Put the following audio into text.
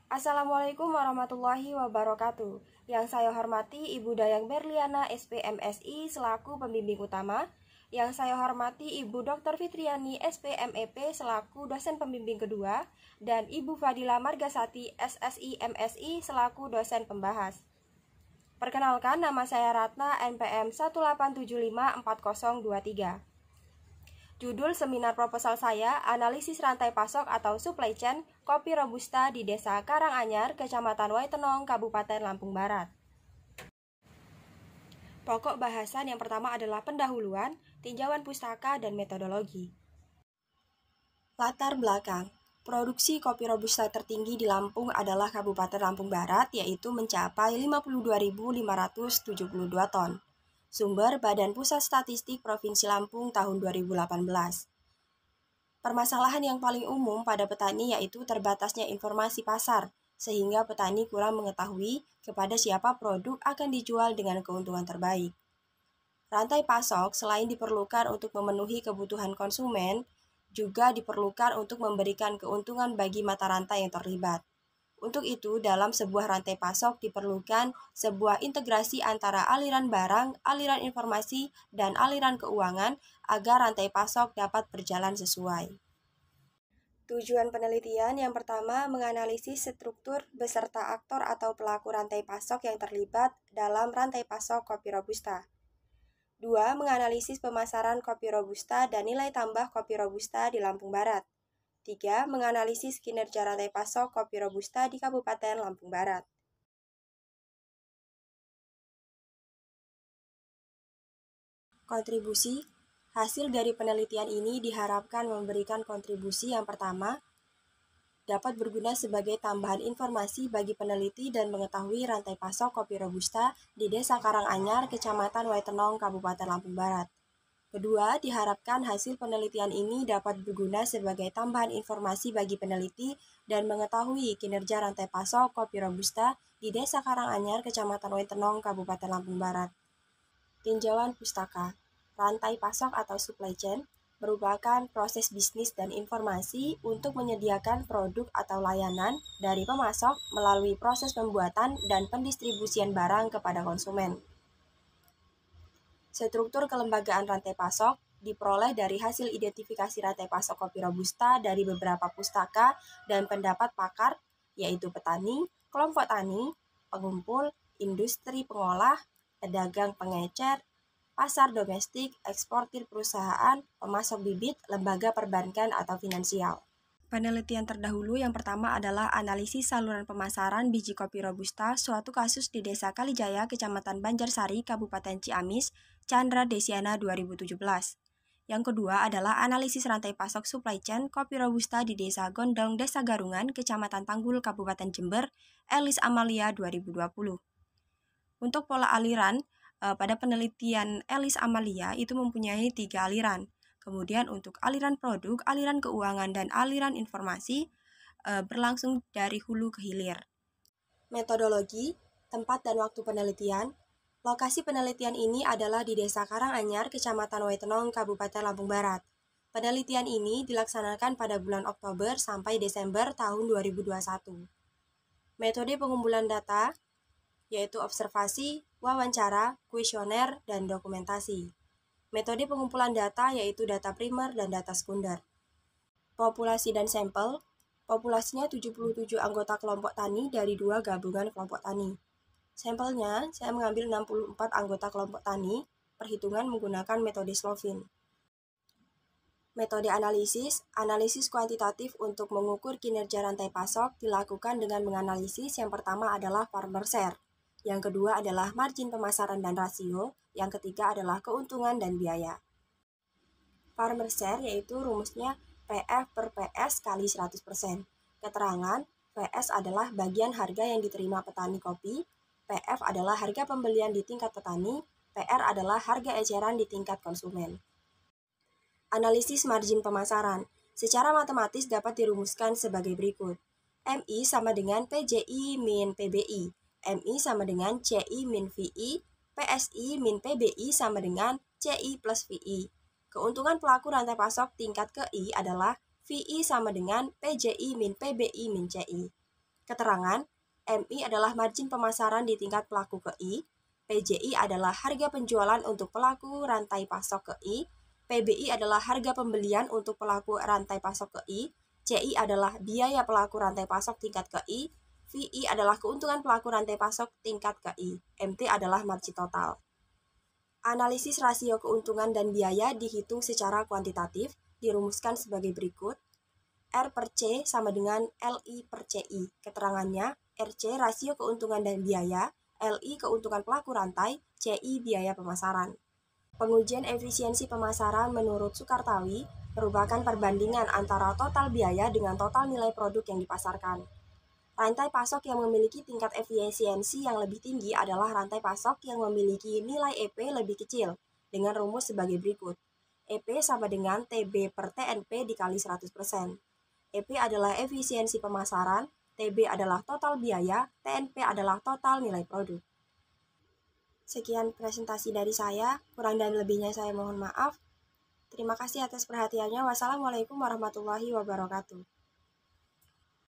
Assalamualaikum warahmatullahi wabarakatuh. Yang saya hormati Ibu Dayang Berliana SPMSI selaku pembimbing utama. Yang saya hormati Ibu Dr. Fitriani SPMEP selaku dosen pembimbing kedua. Dan Ibu Fadila Margasati SSI MSI selaku dosen pembahas. Perkenalkan, nama saya Ratna NPM 187540023. Judul seminar proposal saya, analisis rantai pasok atau supply chain kopi Robusta di Desa Karanganyar, Kecamatan Waitenong, Kabupaten Lampung Barat. Pokok bahasan yang pertama adalah pendahuluan, tinjauan pustaka, dan metodologi. Latar belakang. Produksi kopi Robusta tertinggi di Lampung adalah Kabupaten Lampung Barat, yaitu mencapai 52.572 ton. Sumber Badan Pusat Statistik Provinsi Lampung tahun 2018. Permasalahan yang paling umum pada petani yaitu terbatasnya informasi pasar, sehingga petani kurang mengetahui kepada siapa produk akan dijual dengan keuntungan terbaik. Rantai pasok selain diperlukan untuk memenuhi kebutuhan konsumen, juga diperlukan untuk memberikan keuntungan bagi mata rantai yang terlibat. Untuk itu, dalam sebuah rantai pasok diperlukan sebuah integrasi antara aliran barang, aliran informasi, dan aliran keuangan agar rantai pasok dapat berjalan sesuai. Tujuan penelitian yang pertama menganalisis struktur beserta aktor atau pelaku rantai pasok yang terlibat dalam rantai pasok kopi Robusta. 2. Menganalisis pemasaran kopi Robusta dan nilai tambah kopi Robusta di Lampung Barat. 3. Menganalisis kinerja rantai pasok kopi Robusta di Kabupaten Lampung Barat. Kontribusi. Hasil dari penelitian ini diharapkan memberikan kontribusi yang pertama, dapat berguna sebagai tambahan informasi bagi peneliti dan mengetahui rantai pasok kopi Robusta di Desa Karanganyar, Kecamatan Waitenong, Kabupaten Lampung Barat. Kedua, diharapkan hasil penelitian ini dapat berguna sebagai tambahan informasi bagi peneliti dan mengetahui kinerja rantai pasok kopi Robusta di Desa Karanganyar, Kecamatan Waitenong, Kabupaten Lampung Barat. Tinjauan pustaka. Rantai pasok atau supply chain merupakan proses bisnis dan informasi untuk menyediakan produk atau layanan dari pemasok melalui proses pembuatan dan pendistribusian barang kepada konsumen. Struktur kelembagaan rantai pasok diperoleh dari hasil identifikasi rantai pasok kopi Robusta dari beberapa pustaka dan pendapat pakar, yaitu petani, kelompok tani, pengumpul, industri pengolah, pedagang pengecer, pasar domestik, eksportir perusahaan, pemasok bibit, lembaga perbankan atau finansial. Penelitian terdahulu yang pertama adalah analisis saluran pemasaran biji kopi Robusta, suatu kasus di Desa Kalijaya, Kecamatan Banjarsari, Kabupaten Ciamis, Chandra Desiana 2017. Yang kedua adalah analisis rantai pasok supply chain kopi Robusta di Desa Gondong, Desa Garungan, Kecamatan Tanggul, Kabupaten Jember, Elis Amalia 2020. Untuk pola aliran, pada penelitian Elis Amalia itu mempunyai 3 aliran. Kemudian untuk aliran produk, aliran keuangan, dan aliran informasi berlangsung dari hulu ke hilir. Metodologi, tempat dan waktu penelitian. Lokasi penelitian ini adalah di Desa Karanganyar, Kecamatan Waitenong, Kabupaten Lampung Barat. Penelitian ini dilaksanakan pada bulan Oktober sampai Desember tahun 2021. Metode pengumpulan data yaitu observasi, wawancara, kuesioner, dan dokumentasi. Metode pengumpulan data yaitu data primer dan data sekunder. Populasi dan sampel. Populasinya 77 anggota kelompok tani dari 2 gabungan kelompok tani. Sampelnya saya mengambil 64 anggota kelompok tani, perhitungan menggunakan metode Slovin. Metode analisis kuantitatif untuk mengukur kinerja rantai pasok dilakukan dengan menganalisis yang pertama adalah farmer share. Yang kedua adalah margin pemasaran dan rasio, yang ketiga adalah keuntungan dan biaya. Farmer share yaitu rumusnya PF per PS kali 100%. Keterangan, PS adalah bagian harga yang diterima petani kopi, PF adalah harga pembelian di tingkat petani, PR adalah harga eceran di tingkat konsumen. Analisis margin pemasaran. Secara matematis dapat dirumuskan sebagai berikut. MI sama dengan PJI min PBI. MI sama dengan CI min VI, PSI min PBI sama dengan CI plus VI. Keuntungan pelaku rantai pasok tingkat ke I adalah VI sama dengan PJI min PBI min CI. Keterangan, MI adalah margin pemasaran di tingkat pelaku ke I, PJI adalah harga penjualan untuk pelaku rantai pasok ke I, PBI adalah harga pembelian untuk pelaku rantai pasok ke I, CI adalah biaya pelaku rantai pasok tingkat ke I, VI adalah keuntungan pelaku rantai pasok tingkat ke I, MT adalah margin total. Analisis rasio keuntungan dan biaya dihitung secara kuantitatif, dirumuskan sebagai berikut. R per C sama dengan LI per CI. Keterangannya, RC rasio keuntungan dan biaya, LI keuntungan pelaku rantai, CI biaya pemasaran. Pengujian efisiensi pemasaran menurut Sukartawi merupakan perbandingan antara total biaya dengan total nilai produk yang dipasarkan. Rantai pasok yang memiliki tingkat efisiensi yang lebih tinggi adalah rantai pasok yang memiliki nilai EP lebih kecil, dengan rumus sebagai berikut. EP sama dengan TB per TNP dikali 100%. EP adalah efisiensi pemasaran, TB adalah total biaya, TNP adalah total nilai produk. Sekian presentasi dari saya, kurang dan lebihnya saya mohon maaf. Terima kasih atas perhatiannya. Wassalamualaikum warahmatullahi wabarakatuh.